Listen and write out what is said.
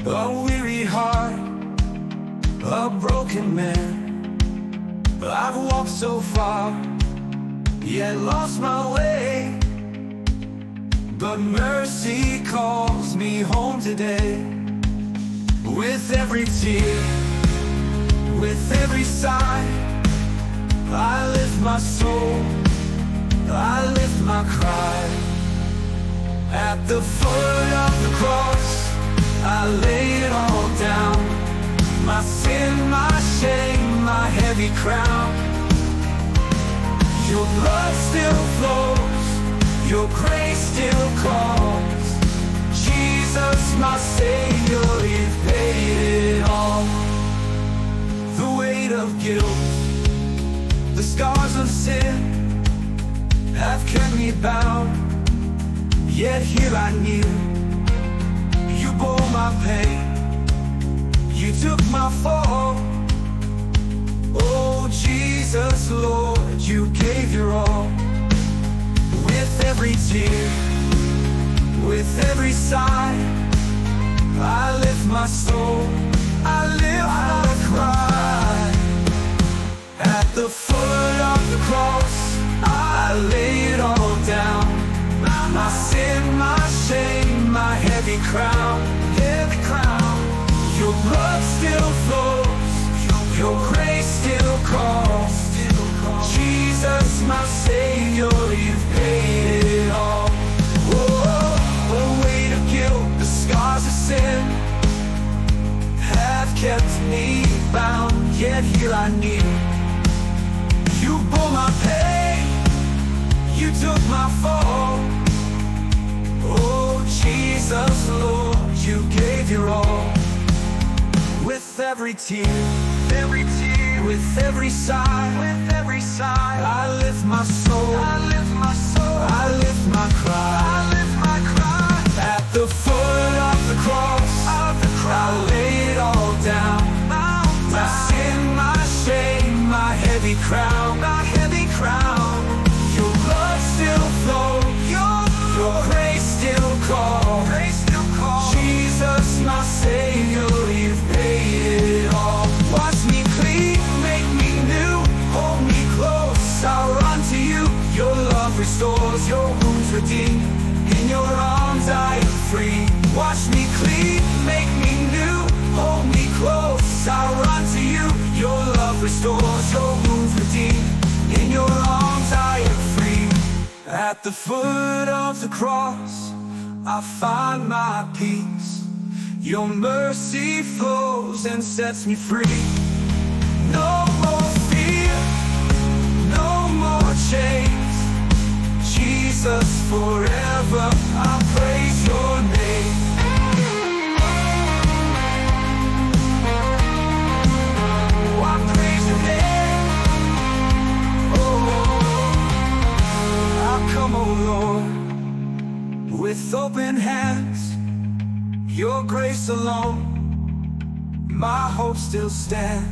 a weary heart, a broken man. I've walked so far, yet lost my way, but mercy calls me home today. With every tear, with every sigh, I lift my soul, I lift my cry. At the foot of the cross, I lay it all down. My sin, my shame, my heavy crown. Your blood still flows, your grace still calls. Jesus, my Savior, you've paid it all. The weight of guilt, the scars of sin have kept me bound, yet here I kneel. You bore my pain, you took my fall. Oh Jesus, Lord, you gave your all. With every tear, with every sigh, I lift my soul, I lift my cry. At the foot of the cross, I lay it all down. My sin, my shame, my heavy crown, heavy crown. Your blood still flows, your grace still calls. Jesus, my Savior, you've paid it all. Whoa, the weight of guilt, the scars of sin have kept me bound, yet here I kneel. You bore my pain, you took my fall. Oh Jesus, Lord, you gave your all. With every tear, with every sigh, I lift my soul, I lift my cry, At the foot of the cross, I lay it all down. My sin, my shame, my heavy crown, Your blood still flows, your grace still calls. Jesus, my Savior, you've paid it all. Wash me clean, make me new, hold me close, I'll run to you. Your love restores, your wounds redeem, in your arms I am free. Wash me clean, make me new, hold me close, I'll run to you. Your love restores, your wounds redeem, in your arms I am free. At the foot of the cross, I find my peace. Your mercy flows and sets me free. No more fear, no more chains. Jesus, forever I praise your name. Oh, I praise your name. Oh, I come, oh Lord, with open hands. Your grace alone, my hope still stands.